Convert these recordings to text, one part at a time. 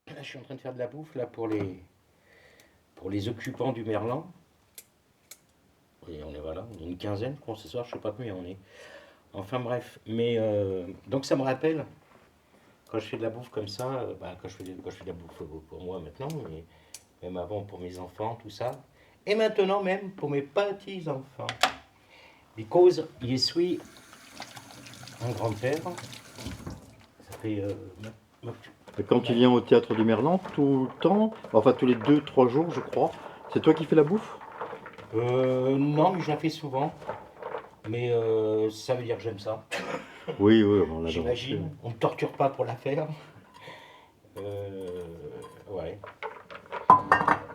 Là, je suis en train de faire de la bouffe là pour les occupants du Merlan. Et on est voilà, on est une quinzaine, je crois, ce soir, je sais pas combien on est. Enfin bref, mais donc ça me rappelle quand je fais de la bouffe comme ça, quand je fais de la bouffe pour moi maintenant, mais même avant pour mes enfants, tout ça, et maintenant même pour mes petits enfants. Because je suis un grand-père, ça fait Et quand tu viens au théâtre du Merlan, tout le temps, enfin tous les 2, 3 jours, je crois, c'est toi qui fais la bouffe? non, mais je la fais souvent. Mais ça veut dire que j'aime ça. Oui, oui, on l'adore aussi. J'imagine. On ne me torture pas pour la faire. Euh, ouais.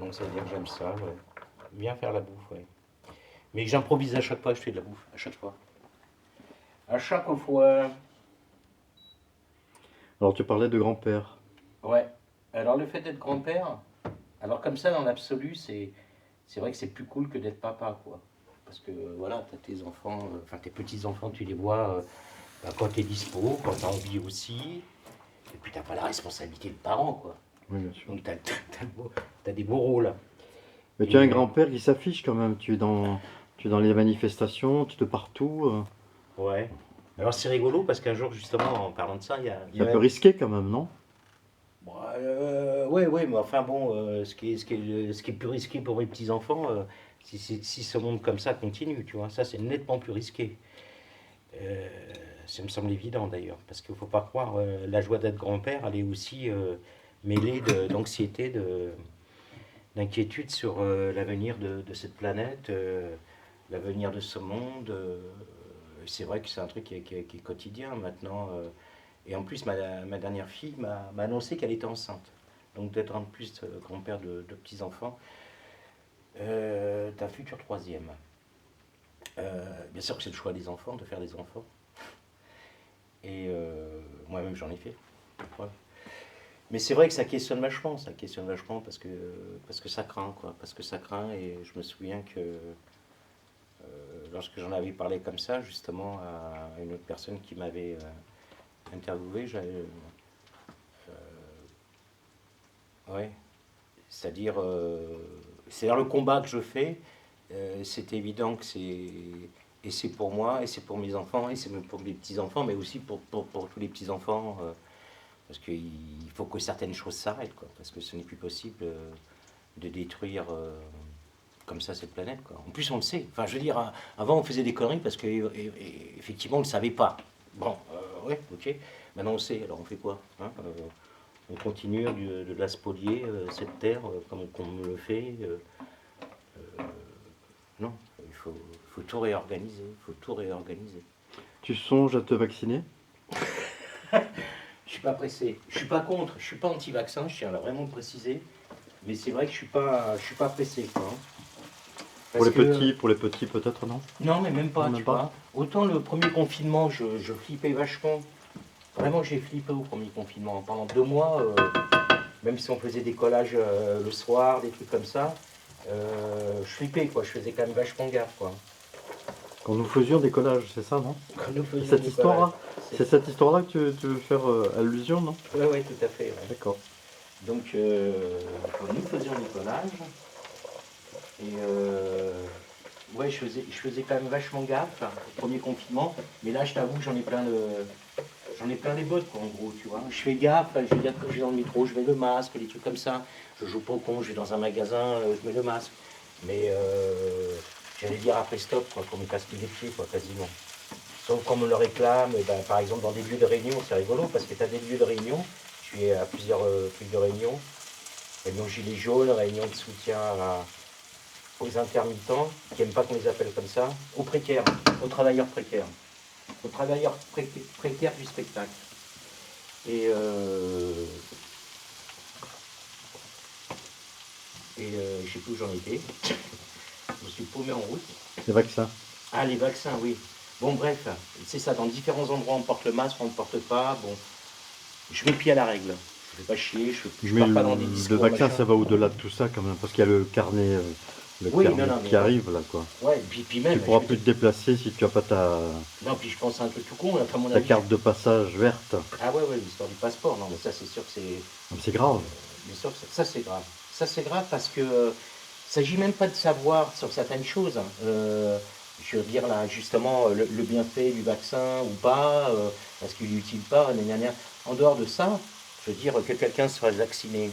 Donc ça veut dire que j'aime ça, ouais. Bien faire la bouffe, ouais. Mais j'improvise à chaque fois que je fais de la bouffe. À chaque fois. À chaque fois. Alors tu parlais de grand-père. Ouais. Alors le fait d'être grand-père, alors comme ça dans l'absolu, c'est vrai que c'est plus cool que d'être papa, quoi. Parce que voilà, t'as tes enfants, enfin tes petits-enfants, tu les vois bah, quand t'es dispo, quand t'as envie aussi. Et puis t'as pas la responsabilité de parent, quoi. Oui, bien sûr. Donc t'as des beaux rôles. Mais tu as un Et grand-père qui s'affiche quand même. Tu es dans les manifestations, tu es de partout. ouais. Alors c'est rigolo parce qu'un jour justement en parlant de ça, il C'est y un a peu risqué quand même, non? bon, ouais, ouais, mais enfin bon, ce qui est plus risqué pour mes petits enfants, si ce monde comme ça continue, tu vois, ça c'est nettement plus risqué. Euh, Ça me semble évident d'ailleurs, parce qu'il ne faut pas croire, la joie d'être grand-père, elle est aussi mêlée d'anxiété, d'inquiétude sur l'avenir de cette planète, l'avenir de ce monde. C'est vrai que c'est un truc qui est quotidien maintenant. Et en plus, ma dernière fille m'a annoncé qu'elle était enceinte. Donc d'être en plus grand-père de petits-enfants, d'un futur troisième. Bien sûr que c'est le choix des enfants, de faire des enfants. Et moi-même j'en ai fait. Ouais. Mais c'est vrai que ça questionne vachement parce que ça craint, quoi. Parce que ça craint et je me souviens que lorsque j'en avais parlé comme ça, justement, à une autre personne qui m'avait interviewé, ouais, c'est-à-dire, c'est-à-dire le combat que je fais, c'est évident que c'est pour moi, et c'est pour mes enfants, et c'est même pour mes petits-enfants, mais aussi pour tous les petits-enfants, parce qu'il faut que certaines choses s'arrêtent, quoi, parce que ce n'est plus possible de détruire comme ça cette planète, quoi. En plus, on le sait. Enfin, je veux dire, avant, on faisait des conneries parce que effectivement, on ne le savait pas. Bon, ouais, ok. Maintenant, on sait. Alors, on fait quoi, hein. On continue de la spolier, cette terre, comme on le fait. Non, il faut tout réorganiser. Il faut tout réorganiser. Tu songes à te vacciner? Je suis pas pressé. Je suis pas contre. Je suis pas anti-vaccin. Je tiens à vraiment le préciser. Mais c'est vrai que je suis pas pressé, quoi, hein. Parce que Pour les petits peut-être, non? non, mais même Non, pas, même tu pas? vois. Autant le premier confinement, je flippais vachement. Vraiment, j'ai flippé au premier confinement. Pendant 2 mois, même si on faisait des collages le soir, des trucs comme ça, je flippais, quoi. Je faisais quand même vachement gaffe, quoi. Quand nous faisions des collages, c'est ça, non? Quand nous faisions Cette des collages. histoire-là? C'est cette histoire-là que tu veux faire allusion, non? Ouais, ouais, tout à fait, ouais. D'accord. Donc, quand nous faisions des collages, et ouais, je faisais quand même vachement gaffe au premier confinement. Mais là, je t'avoue, j'en ai plein les bottes, quoi, en gros, tu vois. Je fais gaffe, je veux dire, quand je vais dans le métro, je mets le masque, des trucs comme ça. Je joue pas au con, je vais dans un magasin, je mets le masque. Mais j'allais dire après stop, quoi, qu'on me casse les pieds, quoi, quasiment. Sauf qu'on me le réclame, et ben, par exemple, dans des lieux de réunion, c'est rigolo, parce que tu as des lieux de réunion, tu es à plusieurs trucs de réunion, réunion gilets jaunes, réunion de soutien aux intermittents, qui n'aiment pas qu'on les appelle comme ça, aux précaires, aux travailleurs précaires, aux travailleurs précaires du spectacle. Et, je sais plus où j'en étais. Je me suis paumé en route. Les vaccins. Ah, les vaccins, oui. Bon, bref, c'est ça. Dans différents endroits, on porte le masque, on ne le porte pas. Bon, je mets pied à la règle. Je fais pas chier, je Mais pars pas dans des le discours, vaccin, machin. ça va au-delà de tout ça quand même, parce qu'il y a le carnet le Oui, carnet non, non, mais qui arrive là, quoi. ouais, puis même, Tu pourras plus te déplacer si tu n'as pas non, puis je pense à un truc tout con, enfin, à mon ta avis. carte de passage verte. Ah ouais, ouais, l'histoire du passeport, non, mais ça, c'est sûr que c'est. Donc, c'est grave. Bien sûr, ça c'est grave. Ça c'est grave parce que il s'agit même pas de savoir sur certaines choses, hein. Je veux dire là justement le bienfait du vaccin ou pas, est-ce qu'il est utile pas, gna. En dehors de ça, je veux dire que quelqu'un se fasse vacciner,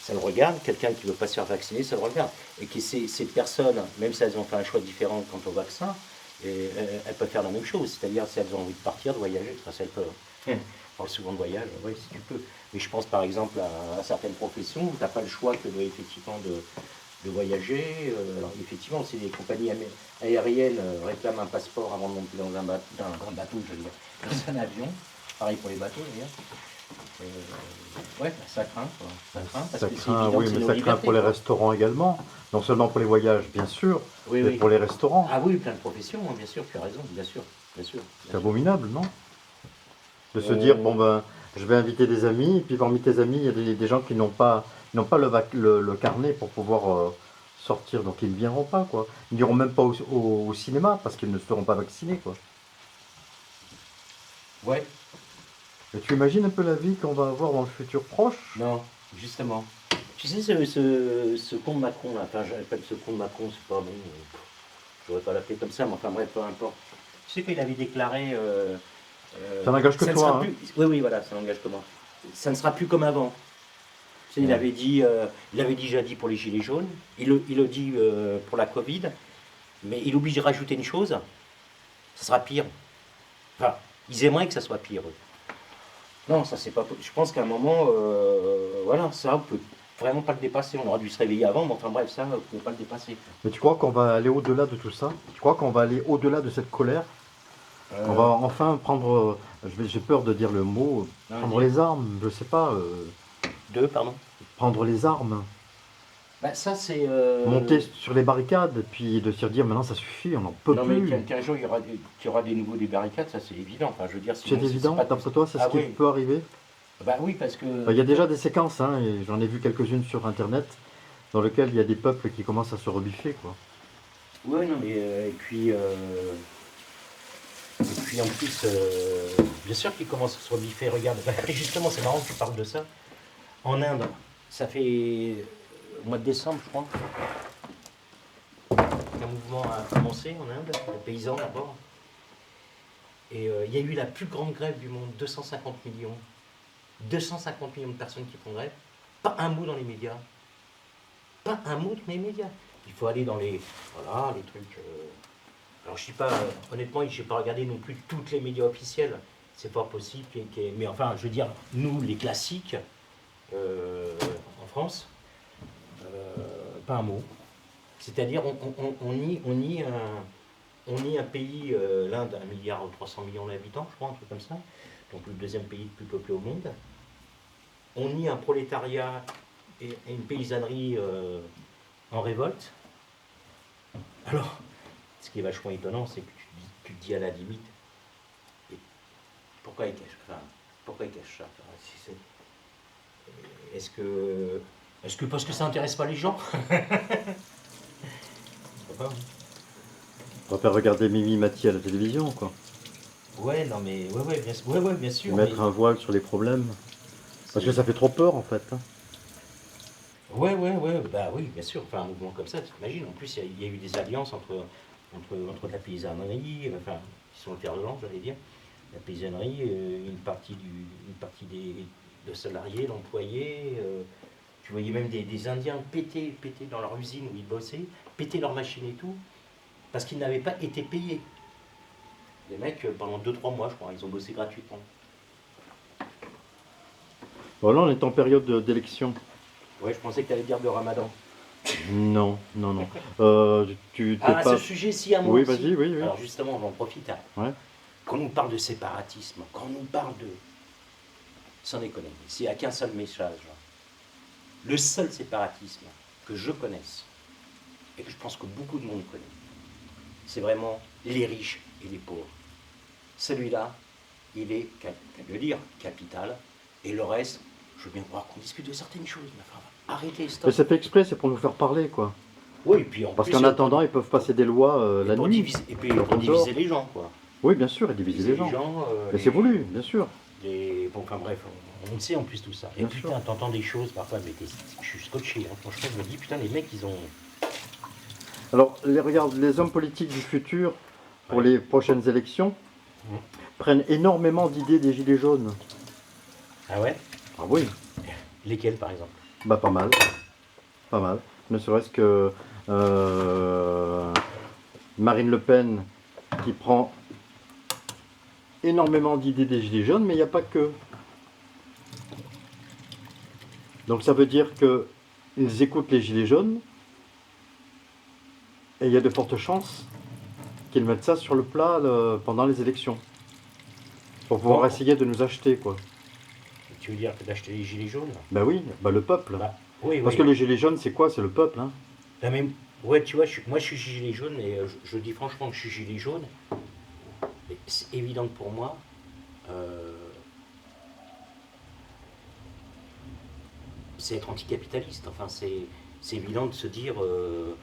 ça le regarde, quelqu'un qui veut pas se faire vacciner, ça le regarde. Et que ces personnes, même si elles ont fait un choix différent quant au vaccin, elles peuvent faire la même chose, c'est-à-dire si elles ont envie de partir, de voyager, ça elles peuvent. On parle souvent de voyage, oui, si tu peux. Mais je pense par exemple à certaines professions où tu n'as pas le choix que effectivement de voyager. Alors effectivement, si les compagnies aériennes réclament un passeport avant de monter dans un bateau, je veux dire, dans un avion, pareil pour les bateaux d'ailleurs. Ouais, bah, ça craint, quoi. Ça craint, parce Ça que c'est craint, évident oui, que c'est mais nos ça craint libertés, pour les quoi. restaurants également. Non seulement pour les voyages, bien sûr, Oui, mais oui. pour les restaurants. Ah oui, plein de professions, hein, bien sûr, tu as raison, bien sûr, bien sûr. C'est Bien sûr. abominable, non? De se dire, bon ben, je vais inviter des amis, et puis parmi tes amis, il y a des gens qui n'ont pas le carnet pour pouvoir sortir, donc ils ne viendront pas, quoi. Ils n'iront même pas au cinéma parce qu'ils ne seront pas vaccinés, quoi. Ouais, Et tu imagines un peu la vie qu'on va avoir dans le futur proche? non, justement. Tu sais, ce con de Macron, là, enfin, j'appelle ce con de Macron, c'est pas bon, je ne devrais pas l'appeler comme ça, mais enfin, bref, peu importe. Tu sais qu'il avait déclaré. Ça n'engage que Ça ne toi, sera hein. plus. Oui, oui, voilà, ça n'engage que moi. Ça ne sera plus comme avant. Tu sais, Ouais. il avait déjà dit pour les Gilets jaunes, il le dit pour la Covid, mais il oublie de rajouter une chose, ça sera pire. Enfin, ils aimeraient que ça soit pire. Eux. Non, ça c'est pas. Je pense qu'à un moment, voilà, ça on peut vraiment pas le dépasser. On aurait dû se réveiller avant, mais enfin bref, ça, on ne peut pas le dépasser. Mais tu crois qu'on va aller au-delà de tout ça? Tu crois qu'on va aller au-delà de cette colère? On va Euh, enfin prendre, j'ai peur de dire le mot, non, prendre les armes, je sais pas, deux, pardon. prendre les armes, Bah, ça c'est. monter sur les barricades, puis de se dire maintenant ça suffit, on n'en peut Non, mais plus. qu'un jour qu'il y aura des nouveaux des barricades, ça c'est évident. Enfin, je veux dire, C'est sinon évident, pas. d'après toi, c'est ce Ah qui oui, peut arriver? bah oui, parce que. Il y a déjà des séquences, hein, et j'en ai vu quelques-unes sur internet, dans lesquelles il y a des peuples qui commencent à se rebiffer, quoi. Ouais, non, mais et puis en plus, bien sûr qu'ils commencent à se rebiffer. Regarde, bah, justement, c'est marrant que tu parles de ça. En Inde, ça fait au mois de décembre, je crois, qu'un mouvement a commencé en Inde, les paysans d'abord. Et il y a eu la plus grande grève du monde, 250 millions. 250 millions de personnes qui font grève. Pas un mot dans les médias. Pas un mot dans les médias. Il faut aller dans les, voilà, les trucs. Alors je sais pas, honnêtement, je n'ai pas regardé non plus toutes les médias officiels. C'est pas possible. Mais enfin, je veux dire, nous, les classiques, en France, pas un mot. C'est-à-dire, on nie un pays, l'Inde, 1,3 milliard d'habitants, je crois, un truc comme ça. Donc le deuxième pays le plus peuplé au monde. On nie un prolétariat et une paysannerie en révolte. Alors, ce qui est vachement étonnant, c'est que tu te dis à la limite, et pourquoi ils cachent ça enfin, si est-ce que parce que ça intéresse pas les gens? Je sais pas. On va faire regarder Mimi Mati à la télévision, quoi. Ouais, non mais ouais, bien Et sûr. mettre un voile sur les problèmes. Parce que ça fait trop peur, en fait, hein. Ouais, bah oui, bien sûr. Enfin, un mouvement comme ça, tu t'imagines. En plus, il y a eu des alliances entre la paysannerie, enfin, qui sont le fer de lance, j'allais dire, la paysannerie, une partie de salariés, d'employés. Tu voyais même des Indiens péter dans leur usine où ils bossaient, péter leur machine et tout, parce qu'ils n'avaient pas été payés. Les mecs, pendant 2-3 mois, je crois, ils ont bossé gratuitement. Bon, là, on est en période d'élection. Ouais, je pensais que tu allais dire de Ramadan. Non, non, non. Tu t'es Ah, pas... ce sujet-ci, à moi Oui, aussi. vas-y, oui, oui. Alors justement, on en profite. Hein. Ouais. Quand on nous parle de séparatisme, quand on nous parle de... Sans déconner, s'il n'y a qu'un seul message, le seul séparatisme que je connaisse, et que je pense que beaucoup de monde connaît, c'est vraiment les riches et les pauvres. Celui-là, il est, qu'à le dire, capital, et le reste, je veux bien croire qu'on discute de certaines choses, mais enfin, arrêtez, Mais stop. c'est fait exprès, c'est pour nous faire parler, quoi. Oui, et puis en Parce plus, qu'en attendant, ils peuvent passer des lois la pour nuit. diviser, et puis quand pour on dort. diviser les gens, quoi. Oui, bien sûr, et diviser les gens. Mais c'est voulu, bien sûr. Bon, enfin bref, on le sait en plus tout ça. Et Bien putain, sûr. t'entends des choses parfois, mais je suis scotché, hein. Franchement, je me dis, putain, les mecs, ils ont... Alors, regarde, les hommes politiques du futur, pour Ouais. les prochaines élections, Mhm. prennent énormément d'idées des gilets jaunes. Ah ouais? Ah oui, Lesquels, par exemple? bah pas mal, pas mal. Ne serait-ce que Marine Le Pen qui prend énormément d'idées des gilets jaunes, mais il n'y a pas que. Donc ça veut dire qu'ils écoutent les gilets jaunes, et il y a de fortes chances qu'ils mettent ça sur le plat pendant les élections. Pour pouvoir Bon, essayer de nous acheter, quoi. tu veux dire que d'acheter les gilets jaunes? Ben oui, bah le peuple. Bah, oui, Parce oui. que les gilets jaunes, c'est quoi? C'est le peuple, hein. Ah, mais, ouais, tu vois, moi, je suis gilet jaune, et je dis franchement que je suis gilet jaune. Mais c'est évident que pour moi, euh, c'est être anticapitaliste. Enfin, c'est évident de se dire Bon,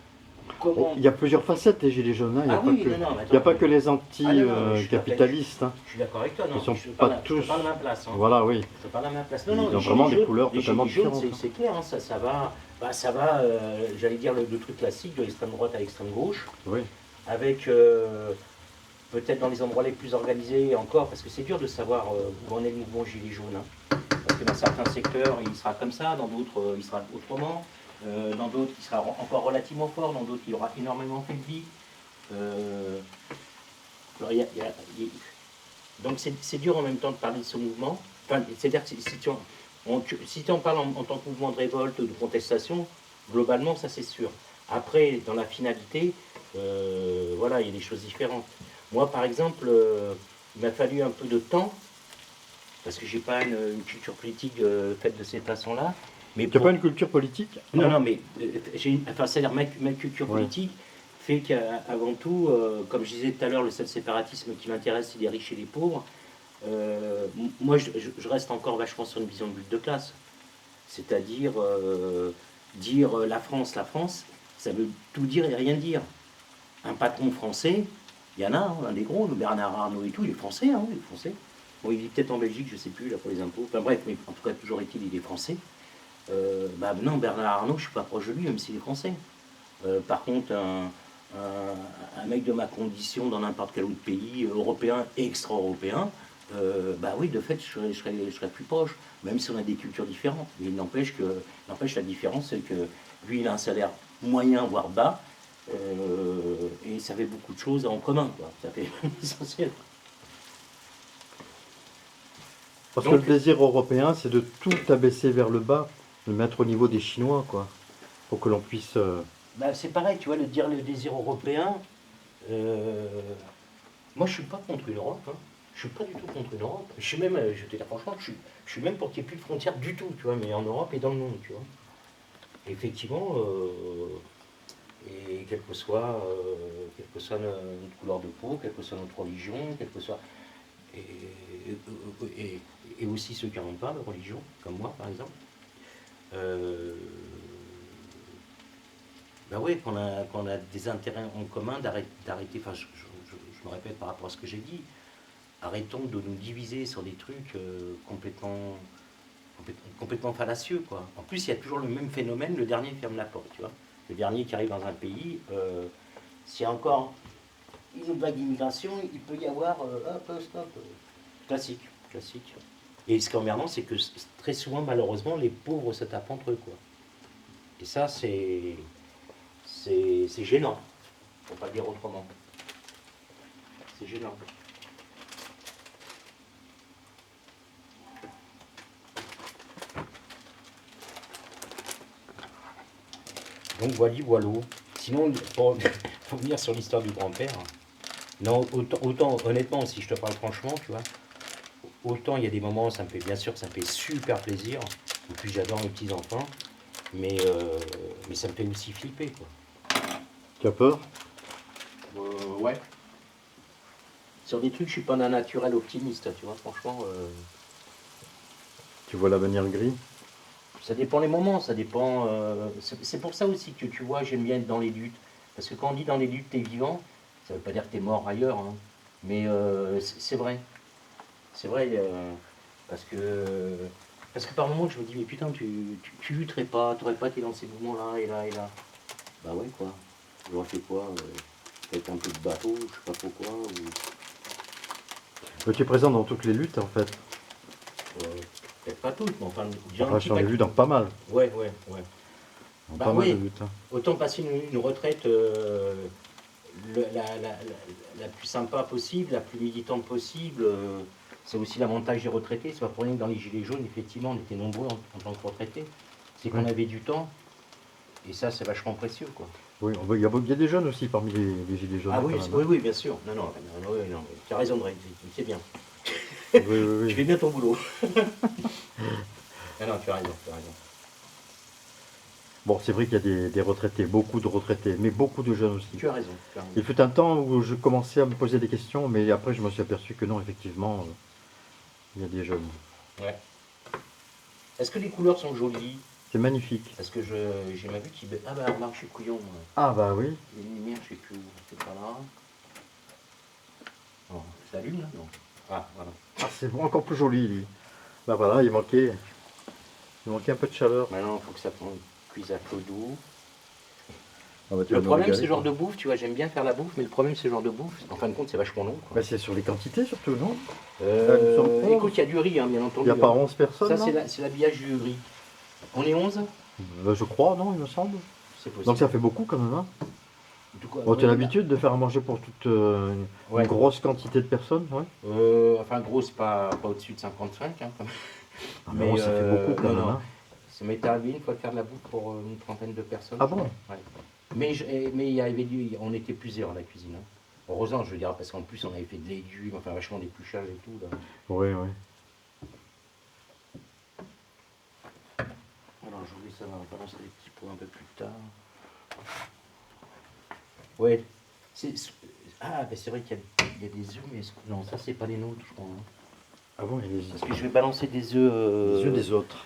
comment. il y a plusieurs facettes des gilets jaunes, hein. Ah oui, non, non, mais Il n'y a attends, pas que les ah non, non, mais je suis d'accord, anti-capitalistes, hein. je suis d'accord avec toi. Non, Ils sont je te pas parle, je tous. te parle à ma place, hein. Voilà, oui. Je te parle à ma place. Non, Ils non, ont vraiment des couleurs les totalement gilets jaunes, différentes, hein. c'est clair, hein, ça va, ça va. J'allais dire le truc classique de l'extrême droite à l'extrême gauche, Oui. avec peut-être dans les endroits les plus organisés encore, parce que c'est dur de savoir où en est le mouvement gilet jaune, hein. Parce que dans certains secteurs, il sera comme ça, dans d'autres, il sera autrement. Dans d'autres, il sera encore relativement fort, dans d'autres, il aura énormément fait de vie. Alors, donc c'est dur en même temps de parler de ce mouvement. Enfin, c'est-à-dire que si tu en parles en tant que mouvement de révolte, de contestation, globalement, ça c'est sûr. Après, dans la finalité, voilà, il y a des choses différentes. Moi, par exemple, il m'a fallu un peu de temps, parce que j'ai pas une culture politique faite de cette façon-là. Mais Tu n'as pas une culture politique? non, non, mais enfin, c'est-à-dire ma culture Ouais. politique fait qu'avant tout, comme je disais tout à l'heure, le seul séparatisme qui m'intéresse, c'est les riches et les pauvres. Moi, je reste encore vachement sur une vision de lutte de classe. C'est-à-dire, dire la France, ça veut tout dire et rien dire. Un patron français, il y en a, hein, un des gros, le Bernard Arnault et tout, il est français, hein, il est français. Bon, il vit peut-être en Belgique, je sais plus, là, pour les impôts. Enfin bref, mais en tout cas, toujours est-il, il est français. Bah non, Bernard Arnault, je suis pas proche de lui, même s'il est français. Par contre, un mec de ma condition dans n'importe quel autre pays, européen et extra-européen, bah oui, de fait, je serais plus proche, même si on a des cultures différentes. Mais il n'empêche la différence, c'est que lui, il a un salaire moyen, voire bas, et ça fait beaucoup de choses en commun, quoi. Ça fait l'essentiel. Parce que Donc, le désir européen, c'est de tout abaisser vers le bas, de mettre au niveau des Chinois, quoi. Pour que l'on puisse. bah, c'est pareil, tu vois, dire le désir européen, euh, moi, je suis pas contre une Europe, hein. Je suis pas du tout contre une Europe. Je suis même, je vais te dire franchement, je suis même pour qu'il n'y ait plus de frontières du tout, tu vois, mais en Europe et dans le monde, tu vois. Et effectivement, et quelle que soit notre couleur de peau, quelle que soit notre religion, quelle que soit, et, et, et aussi ceux qui n'en ont pas de religion, comme moi par exemple, euh, ben oui, qu'on a des intérêts en commun d'arrêter, enfin je me répète par rapport à ce que j'ai dit, arrêtons de nous diviser sur des trucs complètement fallacieux, quoi. En plus, il y a toujours le même phénomène, le dernier ferme la porte, tu vois. Le dernier qui arrive dans un pays, s'il y a encore une vague d'immigration, il peut y avoir, hop, stop, classique, classique. Et ce qui est emmerdant, c'est que très souvent, malheureusement, les pauvres se tapent entre eux, quoi. Et ça, c'est gênant, pour pas le dire autrement. C'est gênant. Donc voilà, voilà. Sinon, pour venir sur l'histoire du grand-père, non, autant, honnêtement, si je te parle franchement, tu vois, autant il y a des moments, ça me fait, bien sûr, ça me fait super plaisir, et puis j'adore mes petits-enfants, mais ça me fait aussi flipper, quoi. Tu as peur? Ouais. Sur des trucs, je suis pas d'un naturel optimiste, tu vois, franchement. Tu vois l'avenir gris? Ça dépend les moments, ça dépend. C'est pour ça aussi que tu vois, j'aime bien être dans les luttes. Parce que quand on dit dans les luttes, t'es vivant, ça veut pas dire que t'es mort ailleurs, hein. Mais c'est vrai. C'est vrai, parce que par moments, je me dis, mais putain, tu lutterais pas, t'aurais pas été dans ces mouvements-là, et là, et là. Bah ouais, quoi. J'aurais fait quoi peut-être un peu de bateau, je sais pas trop quoi. Tu es présent dans toutes les luttes en fait. Euh, peut-être pas toutes, mais enfin, déjà un Enfin, petit j'en ai paquet. vu dans pas mal. Ouais. Dans Bah pas mal oui. de luttes. Hein. Autant passer une retraite la plus sympa possible, la plus militante possible. C'est aussi l'avantage des retraités. C'est pas pour rien que dans les Gilets jaunes, effectivement, on était nombreux en tant que retraités. C'est qu'on Oui. avait du temps. Et ça, c'est vachement précieux, quoi. Oui, il y a des jeunes aussi parmi les gilets jaunes. Ah quand oui, même, oui, hein. oui, bien sûr. Non, tu as raison de c'est bien. Oui, Tu oui. fais bien ton boulot. Non, tu as raison, tu as raison. Bon, c'est vrai qu'il y a des retraités, beaucoup de retraités, mais beaucoup de jeunes aussi. Tu as raison, tu as raison. Il fut un temps où je commençais à me poser des questions, mais après je me suis aperçu que non, effectivement, il y a des jeunes. Ouais. Est-ce que les couleurs sont jolies? C'est magnifique. Parce que j'ai ma vue qui... Ah bah remarque, je suis couillon, moi. Ah bah oui. Les lumières, je sais plus où. C'est pas là. Oh, ça allume là? Non. Ah, voilà. Ah, c'est bon, encore plus joli, lui. Bah voilà, il manquait un peu de chaleur. Maintenant, il faut que ça cuise à feu doux. Ah bah, tu vas Le nous problème, régaler, c'est ce genre quoi. de bouffe, tu vois, j'aime bien faire la bouffe, mais le problème, c'est ce genre de bouffe. En fin de compte, c'est vachement long, quoi. Bah, c'est sur les quantités surtout, non? il me semble pas. Écoute, il y a du riz, hein, bien Il entendu. n'y a pas hein. 11 personnes, Ça, non? c'est l'habillage du riz. On est 11? Bah, je crois, non, il me semble. C'est possible. Donc ça fait beaucoup quand même, hein? Du coup, Bon, tu as ouais, l'habitude de faire à manger pour toute Ouais. une grosse quantité de personnes, ouais? Enfin, gros, c'est pas au-dessus de 55, hein, quand même. Ah, mais bon, ça fait beaucoup quand non, même, non. hein? Ça m'est arrivé une fois de faire de la bouffe pour une trentaine de personnes. Ah je bon? crois. Ouais. Mais il y avait on était plusieurs à la cuisine. Hein. Heureusement, je veux dire, parce qu'en plus, on avait fait de légumes, enfin, vachement d'épluchage et tout. Là. Oui, oui. Alors, je voulais savoir, on balancer les petits pots un peu plus tard. Ouais. Ah, ben c'est vrai qu'il y a des œufs, mais non, ça, c'est pas les nôtres, je crois. Hein. Ah bon, il y a Parce que je vais balancer des œufs. les yeux des autres.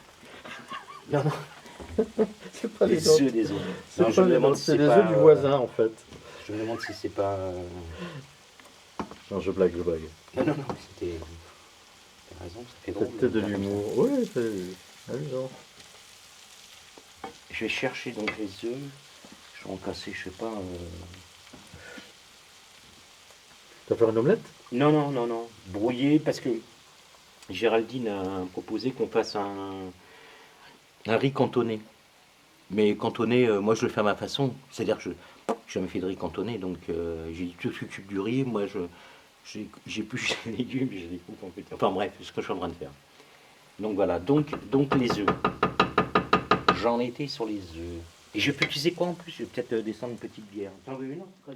Non, non, C'est pas les œufs des autres. C'est Non, pas je me les demande nôtres, si c'est les pas, œufs du voisin en fait. Je me demande si c'est pas. Non, je blague, je blague. Non, c'était. T'as raison, ça fait drôle. C'était de l'humour. Oui, c'est amusant. Je vais chercher donc les œufs. Je vais en casser, je sais pas. Tu vas faire une omelette? Non. Brouillé parce que Géraldine a proposé qu'on fasse un riz cantonné. Mais cantonné, moi je le fais à ma façon. C'est-à-dire que je n'ai jamais fait de riz cantonné. Donc j'ai dit tu t'occupes du riz. Moi j'ai plus les légumes, je les coupe en fait. Enfin bref, c'est ce que je suis en train de faire. Donc voilà, donc les œufs. J'en étais sur les œufs. Et je peux utiliser quoi en plus? Je vais peut-être descendre une petite bière. T'en veux une, vas-y.